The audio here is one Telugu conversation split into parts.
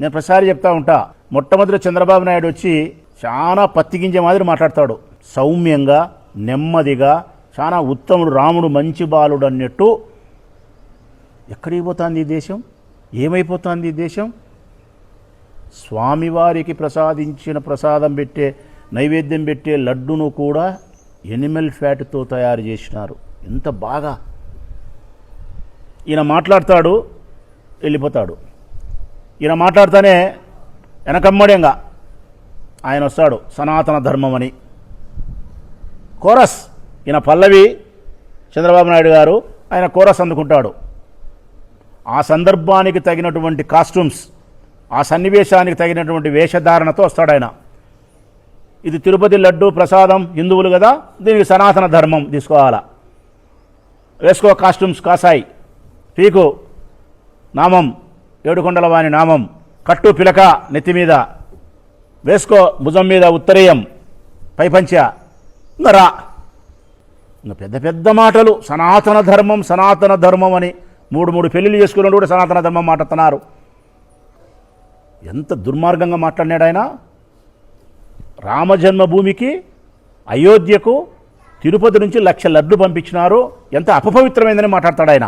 నేను ప్రసారి చెప్తా ఉంటా, మొట్టమొదటి చంద్రబాబు నాయుడు వచ్చి చాలా పత్తిగింజ మాదిరి మాట్లాడతాడు, సౌమ్యంగా నెమ్మదిగా, చాలా ఉత్తముడు, రాముడు మంచి బాలుడు అన్నట్టు. ఎక్కడికి పోతుంది ఈ దేశం? ఏమైపోతుంది ఈ దేశం? స్వామివారికి ప్రసాదించిన ప్రసాదం పెట్టే, నైవేద్యం పెట్టే లడ్డును కూడా ఎనిమల్ ఫ్యాట్తో తయారు చేసినారు. ఎంత బాగా ఈయన మాట్లాడతాడు, వెళ్ళిపోతాడు. ఈయన మాట్లాడితేనే వెనకమ్మడంగా ఆయన వస్తాడు, సనాతన ధర్మం అని. కోరస్, ఈయన పల్లవి చంద్రబాబు నాయుడు గారు, ఆయన కోరస్ అందుకుంటాడు. ఆ సందర్భానికి తగినటువంటి కాస్ట్యూమ్స్, ఆ సన్నివేశానికి తగినటువంటి వేషధారణతో వస్తాడు ఆయన. ఇది తిరుపతి లడ్డు ప్రసాదం, హిందువులు కదా, దీనికి సనాతన ధర్మం తీసుకోవాలా, వేసుకో కాస్ట్యూమ్స్ కాసాయి, పీకు నామం, ఏడుకొండల వాని నామం, కట్టు పిలక నెత్తి మీద వేసుకో, భుజం మీద ఉత్తరీయం, పైపంచ, ఇంకా రా. ఇంకా పెద్ద పెద్ద మాటలు, సనాతన ధర్మం సనాతన ధర్మం అని. మూడు పెళ్లిళ్ళు చేసుకున్నాడు కూడా సనాతన ధర్మం మాట్లాడుతున్నారు. ఎంత దుర్మార్గంగా మాట్లాడినాడు ఆయన. రామజన్మభూమికి, అయోధ్యకు, తిరుపతి నుంచి 1,00,000 లడ్లు పంపించినారు, ఎంత అపవిత్రమైందని మాట్లాడతాడు ఆయన.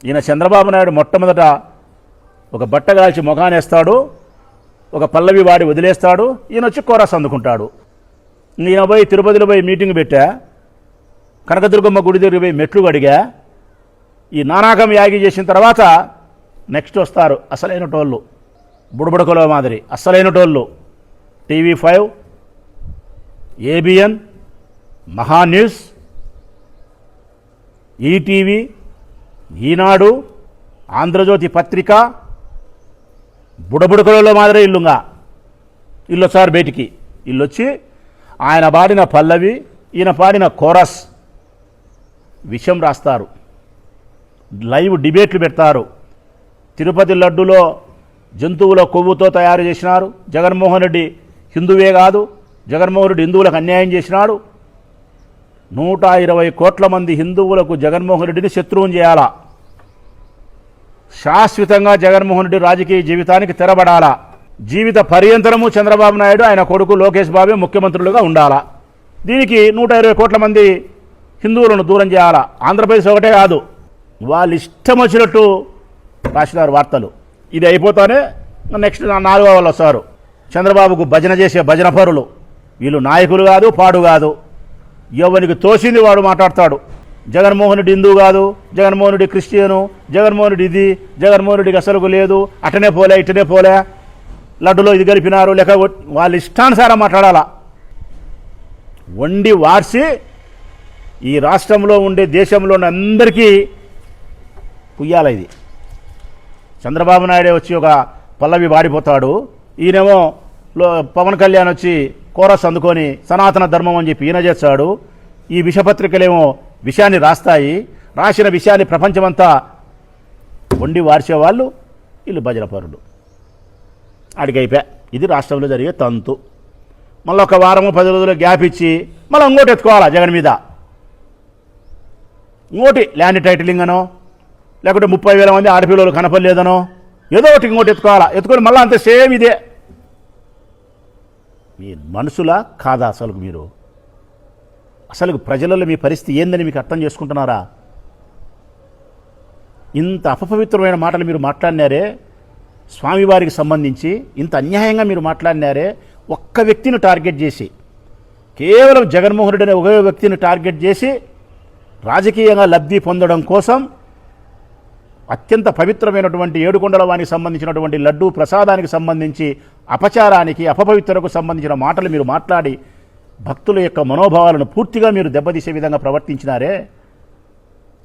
ఈయన చంద్రబాబు నాయుడు మొట్టమొదట ఒక బట్ట కాల్చి మొఖానేస్తాడు, ఒక పల్లవి వాడి వదిలేస్తాడు, ఈయన వచ్చి కోరస్ అందుకుంటాడు. ఈయన పోయి తిరుపతిలో పోయి మీటింగ్ పెట్టా, కనకదుర్గమ్మ గుడి దగ్గర పోయి మెట్లు అడిగా. ఈ నానాకం యాగి చేసిన తర్వాత నెక్స్ట్ వస్తారు అసలైన టోళ్ళు, బుడబుడకలో మాదిరి అసలైన టోళ్ళు. TV5, ABN, మహాన్యూస్, ఈటీవీ, ఈనాడు, ఆంధ్రజ్యోతి పత్రిక, బుడబుడకలలో మాదిరి ఇల్లుగా ఇల్లు వచ్చారు బయటికి. ఇల్లు వచ్చి ఆయన పాడిన పల్లవి, ఈయన పాడిన కోరస్ విషయం రాస్తారు, లైవ్ డిబేట్లు పెడతారు. తిరుపతి లడ్డులో జంతువుల కొవ్వుతో తయారు చేసినారు, జగన్మోహన్ రెడ్డి హిందువే కాదు, జగన్మోహన్ రెడ్డి హిందువులకు అన్యాయం చేసినాడు. 120 కోట్ల మంది హిందువులకు జగన్మోహన్ రెడ్డిని శత్రువుని చేయాలా, శాశ్వతంగా జగన్మోహన్ రెడ్డి రాజకీయ జీవితానికి తెరబడాలా, జీవిత పర్యంతరము చంద్రబాబు నాయుడు ఆయన కొడుకు లోకేష్ బాబే ముఖ్యమంత్రులుగా ఉండాలా. దీనికి 120 కోట్ల మంది హిందువులను దూరం చేయాలా. ఆంధ్రప్రదేశ్ ఒకటే కాదు, వాళ్ళు ఇష్టం వచ్చినట్టు రాసినారు వార్తలు. ఇది అయిపోతానే నెక్స్ట్ 4వ వాళ్ళు వస్తారు, చంద్రబాబుకు భజన చేసే భజన పరులు. వీళ్ళు నాయకులు కాదు, పాడు కాదు, ఎవరికి తోసింది వాడు మాట్లాడతాడు. జగన్మోహన్ రెడ్డి హిందూ కాదు, జగన్మోహన్ రెడ్డి క్రిస్టియను, జగన్మోహన్ రెడ్డి ఇది, జగన్మోహన్ రెడ్డికి అసలుకు లేదు, అటనే పోలే ఇటనే పోలే, లడ్డులో ఇది గలిపినారు, లేక వాళ్ళ ఇష్టానుసారం మాట్లాడాలా. వండి వార్చి ఈ రాష్ట్రంలో ఉండే, దేశంలో ఉన్న అందరికీ పుయ్యాల. ఇది చంద్రబాబు నాయుడే వచ్చి ఒక పల్లవి వాడిపోతాడు, ఈయనేమో పవన్ కళ్యాణ్ వచ్చి కోరస్ అందుకొని సనాతన ధర్మం అని చెప్పి ఈయన చేస్తాడు. ఈ విషపత్రికలేమో విషయాన్ని రాస్తాయి, రాసిన విషయాన్ని ప్రపంచమంతా వండి వార్చేవాళ్ళు వీళ్ళు భజన పరులు. అడిగైపోయా. ఇది రాష్ట్రంలో జరిగే తంతు. మళ్ళీ ఒక వారము 10 రోజులు గ్యాప్ ఇచ్చి మళ్ళీ ఇంకోటి ఎత్తుకోవాలా జగన్ మీద, ఇంకోటి ల్యాండ్ టైటిలింగ్ అనో, లేకుంటే 30,000 మంది ఆడపిల్లలు కనపడలేదనో, ఏదో ఒకటి ఇంకోటి ఎత్తుకోవాలా. ఎత్తుకొని మళ్ళీ అంతే సేమ్ ఇదే. మీ మనసులా కాదా అసలు? మీరు అసలు ప్రజలలో మీ పరిస్థితి ఏందని మీకు అర్థం చేసుకుంటున్నారా? ఇంత అపవిత్రమైన మాటలు మీరు మాట్లాడినారే, స్వామివారికి సంబంధించి ఇంత అన్యాయంగా మీరు మాట్లాడినారే, ఒక్క వ్యక్తిని టార్గెట్ చేసి, కేవలం జగన్మోహన్ రెడ్డి అనే ఒకే వ్యక్తిని టార్గెట్ చేసి రాజకీయంగా లబ్ధి పొందడం కోసం అత్యంత పవిత్రమైనటువంటి ఏడుకొండల వానికి సంబంధించినటువంటి లడ్డూ ప్రసాదానికి సంబంధించి అపచారానికి, అపవిత్రకు సంబంధించిన మాటలు మీరు మాట్లాడి భక్తుల యొక్క మనోభావాలను పూర్తిగా మీరు దెబ్బతీసే విధంగా ప్రవర్తించినారే.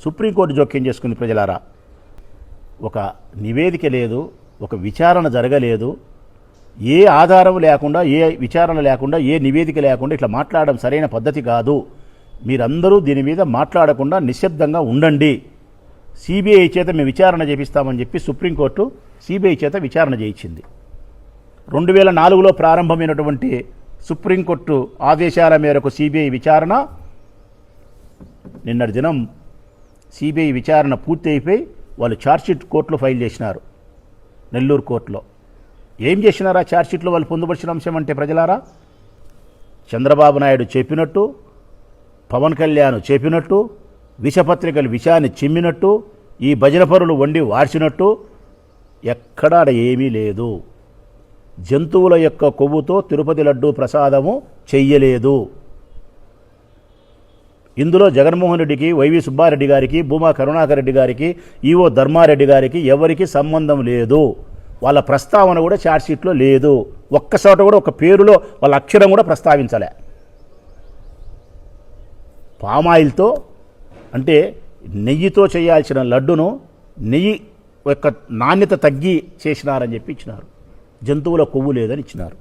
సుప్రీంకోర్టు జోక్యం చేసుకుంది. ప్రజలారా, ఒక నివేదిక లేదు, ఒక విచారణ జరగలేదు, ఏ ఆధారం లేకుండా, ఏ విచారణ లేకుండా, ఏ నివేదిక లేకుండా ఇట్లా మాట్లాడడం సరైన పద్ధతి కాదు. మీరందరూ దీని మీద మాట్లాడకుండా నిశ్శబ్దంగా ఉండండి. సిబిఐ చేత మేము విచారణ చేపిస్తామని చెప్పి సుప్రీంకోర్టు సిబిఐ చేత విచారణ చేయించింది. 2004లో ప్రారంభమైనటువంటి సుప్రీంకోర్టు ఆదేశాల మేరకు సిబిఐ విచారణ నిన్నటి దినం సిబిఐ విచారణ పూర్తి అయిపోయి వాళ్ళు ఛార్జ్షీట్ కోర్టులో ఫైల్ చేసినారు. నెల్లూరు కోర్టులో. ఏం చేసినారా ఛార్జ్షీట్లో వాళ్ళు పొందుపరిచిన అంశం అంటే ప్రజలారా? చంద్రబాబు నాయుడు చెప్పినట్టు, పవన్ కళ్యాణ్ చెప్పినట్టు, విషపత్రికలు విషాన్ని చిమ్మినట్టు, ఈ భజన పరులు వండి వార్చినట్టు ఎక్కడా ఏమీ లేదు. జంతువుల యొక్క కొవ్వుతో తిరుపతి లడ్డూ ప్రసాదము చెయ్యలేదు. ఇందులో జగన్మోహన్ రెడ్డికి, వైవి సుబ్బారెడ్డి గారికి, భూమా కరుణాకర్ రెడ్డి గారికి, ఈవో ధర్మారెడ్డి గారికి ఎవరికి సంబంధం లేదు. వాళ్ళ ప్రస్తావన కూడా ఛార్జ్షీట్లో లేదు. ఒక్కసారి కూడా ఒక పేరులో వాళ్ళ అక్షరం కూడా ప్రస్తావించలే. పామాయిల్తో అంటే నెయ్యితో చేయాల్సిన లడ్డును నెయ్యి యొక్క నాణ్యత తగ్గి చేసినారని చెప్పి ఇచ్చినారు. జంతువుల కొవ్వు లేదని ఇచ్చినారు.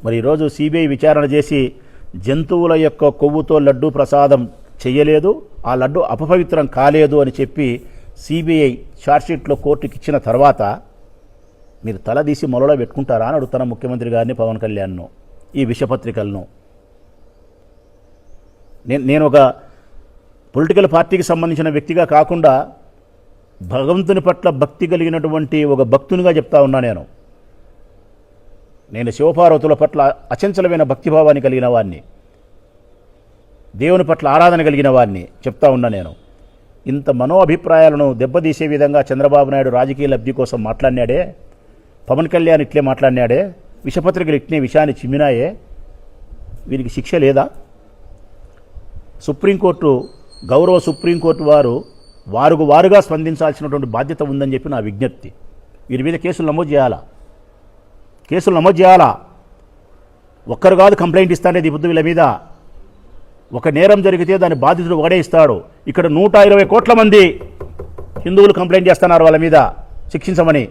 మరి ఈరోజు సిబిఐ విచారణ చేసి జంతువుల యొక్క కొవ్వుతో లడ్డూ ప్రసాదం చెయ్యలేదు, ఆ లడ్డు అపవిత్రం కాలేదు అని చెప్పి సిబిఐ ఛార్జ్షీట్లో కోర్టుకి ఇచ్చిన తర్వాత మీరు తలదీసి మొలలో పెట్టుకుంటారా అని అడుగుతున్న ముఖ్యమంత్రి గారిని, పవన్ కళ్యాణ్ను, ఈ విషపత్రికలను. నేను ఒక పొలిటికల్ పార్టీకి సంబంధించిన వ్యక్తిగా కాకుండా భగవంతుని పట్ల భక్తి కలిగినటువంటి ఒక భక్తునిగా చెప్తా ఉన్నా. నేను శివపార్వతుల పట్ల అచంచలమైన భక్తిభావాన్ని కలిగిన వాడిని, దేవుని పట్ల ఆరాధన కలిగిన వాడిని చెప్తా ఉన్నా. నేను ఇంత మనోభిప్రాయాలను దెబ్బతీసే విధంగా చంద్రబాబు నాయుడు రాజకీయ లబ్ధి కోసం మాట్లాడినాడే, పవన్ కళ్యాణ్ ఇట్లే మాట్లాడినాడే, విషపత్రికలు ఇట్లే విషయాన్ని చిమ్మినాయే, వీరికి శిక్ష లేదా? సుప్రీంకోర్టు, గౌరవ సుప్రీంకోర్టు వారుగా స్పందించాల్సినటువంటి బాధ్యత ఉందని చెప్పి నా విజ్ఞప్తి. వీరి మీద కేసులు నమోదు చేయాలా. ఒక్కరు కాదు కంప్లైంట్ ఇస్తానే దిబుద్దు వీళ్ళ మీద. ఒక నేరం జరిగితే దాని బాధితుడు ఒకడే ఇస్తాడు. ఇక్కడ 120 కోట్ల మంది హిందువులు కంప్లైంట్ చేస్తున్నారు వాళ్ళ మీద శిక్షించమని.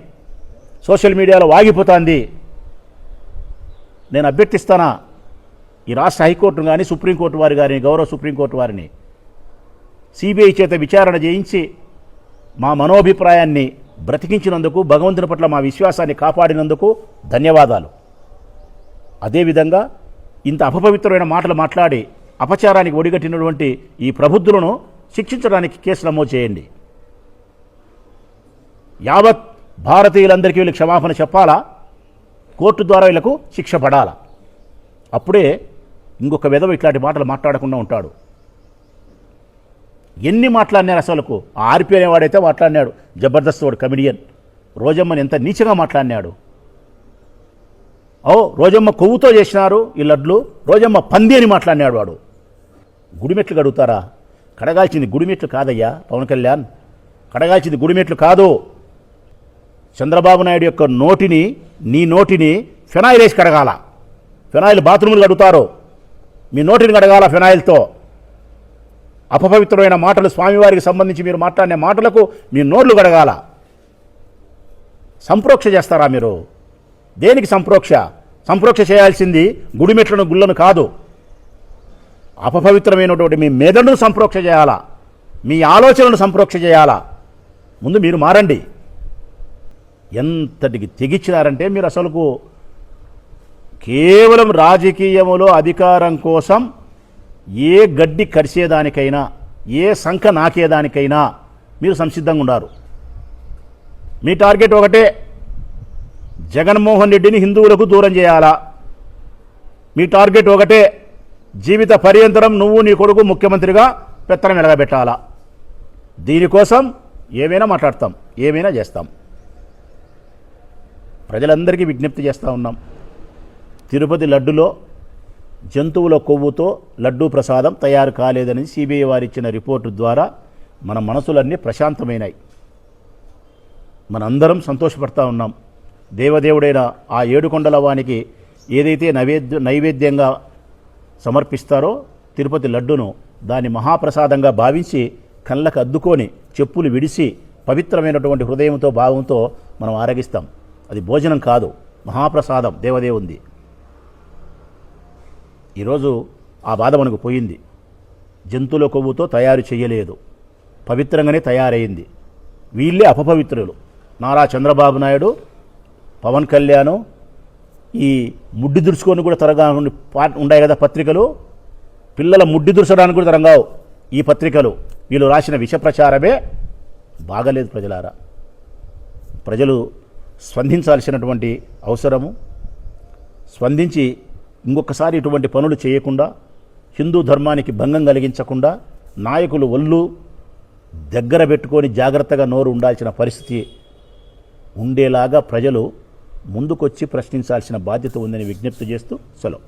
సోషల్ మీడియాలో వాగిపోతుంది. నేను అభ్యర్థిస్తానా ఈ రాష్ట్ర హైకోర్టును కానీ, సుప్రీంకోర్టు వారి గారిని, గౌరవ సుప్రీంకోర్టు వారిని సిబిఐ చేత విచారణ చేయించి మా మనోభిప్రాయాన్ని బ్రతికించినందుకు, భగవంతుని పట్ల మా విశ్వాసాన్ని కాపాడినందుకు ధన్యవాదాలు. అదేవిధంగా ఇంత అపవిత్రమైన మాటలు మాట్లాడి అపచారానికి ఒడిగట్టినటువంటి ఈ ప్రబుద్ధులను శిక్షించడానికి కేసు నమోదు చేయండి. యావత్ భారతీయులందరికీ వీళ్ళకి క్షమాపణ చెప్పాలా, కోర్టు ద్వారా వీళ్ళకు శిక్ష పడాలా. అప్పుడే ఇంకొక విధవ ఇట్లాంటి మాటలు మాట్లాడకుండా ఉంటాడు. ఎన్ని మాట్లాడినారు అసలుకు? ఆర్పి అనేవాడైతే మాట్లాడినాడు, జబర్దస్త్ వాడు కమిడియన్. రోజమ్మని ఎంత నీచగా మాట్లాడినాడు. రోజమ్మ కొవ్వుతో చేసినారు ఈ లడ్లు, రోజమ్మ పంది అని మాట్లాడినాడు వాడు. గుడిమెట్లు కడుగుతారా? కడగాల్సింది గుడిమెట్లు కాదయ్యా పవన్ కళ్యాణ్, కడగాల్సింది గుడిమెట్లు కాదు. చంద్రబాబు నాయుడు యొక్క నోటిని, నీ నోటిని ఫెనాయిల్ వేసి కడగాల. ఫెనాయిల్ బాత్రూములు కడుగుతారు, మీ నోటిని కడగాల ఫెనాయిల్తో. అపవిత్రమైన మాటలు స్వామివారికి సంబంధించి మీరు మాట్లాడిన మాటలకు మీ నోర్లు కడగాల. సంప్రోక్ష చేస్తారా మీరు? దేనికి సంప్రోక్ష? సంప్రోక్ష చేయాల్సింది గుడిమెట్లను, గుళ్ళను కాదు. అపవిత్రమైనటువంటి మీ మెదడును సంప్రోక్ష చేయాలా, మీ ఆలోచనలను సంప్రోక్ష చేయాలా. ముందు మీరు మారండి. ఎంతటికి తెగిచ్చినారంటే మీరు అసలుకు కేవలం రాజకీయములో అధికారం కోసం ఏ గడ్డి కరిసేదానికైనా, ఏ సంఖ నాకేదానికైనా మీరు సంసిద్ధంగా ఉన్నారు. మీ టార్గెట్ ఒకటే, జగన్మోహన్ రెడ్డిని హిందువులకు దూరం చేయాలా. మీ టార్గెట్ ఒకటే, జీవిత పర్యంతరం నువ్వు నీ కొడుకు ముఖ్యమంత్రిగా పెత్తనం ఎలగబెట్టాలా. దీనికోసం ఏమైనా మాట్లాడతాం, ఏమైనా చేస్తాం. ప్రజలందరికీ విజ్ఞప్తి చేస్తూ ఉన్నాం, తిరుపతి లడ్డులో జంతువుల కొవ్వుతో లడ్డూ ప్రసాదం తయారు కాలేదని సిబిఐ వారు ఇచ్చిన రిపోర్టు ద్వారా మన మనసులన్నీ ప్రశాంతమైనాయి. మనందరం సంతోషపడతా ఉన్నాం. దేవదేవుడైన ఆ ఏడుకొండల వానికి ఏదైతే నైవేద్యంగా సమర్పిస్తారో తిరుపతి లడ్డును, దాన్ని మహాప్రసాదంగా భావించి కళ్ళకు అద్దుకొని చెప్పులు విడిసి పవిత్రమైనటువంటి హృదయంతో, భావంతో మనం ఆరగిస్తాం. అది భోజనం కాదు, మహాప్రసాదం దేవదేవుంది. ఈరోజు ఆ బాధ మనకు పోయింది. జంతువుల కొవ్వుతో తయారు చేయలేదు, పవిత్రంగానే తయారైంది. వీళ్ళే అపపవిత్రులు. నారా చంద్రబాబు నాయుడు, పవన్ కళ్యాణ్ ఈ ముడ్డి దురుచుకొని కూడా తరగా ఉన్నాయి కదా పత్రికలు, పిల్లల ముడ్డి దురచడానికి కూడా తరంగావు ఈ పత్రికలు. వీళ్ళు రాసిన విష ప్రచారమే బాగలేదు. ప్రజలారా, ప్రజలు స్పందించాల్సినటువంటి అవసరము. స్పందించి ఇంకొకసారి ఇటువంటి పనులు చేయకుండా, హిందూ ధర్మానికి భంగం కలిగించకుండా నాయకులు ఒళ్ళు దగ్గర పెట్టుకొని జాగ్రత్తగా నోరు ఉండాల్సిన పరిస్థితి ఉండేలాగా ప్రజలు ముందుకొచ్చి ప్రశ్నించాల్సిన బాధ్యత ఉందని విజ్ఞప్తి చేస్తూ సెలవు.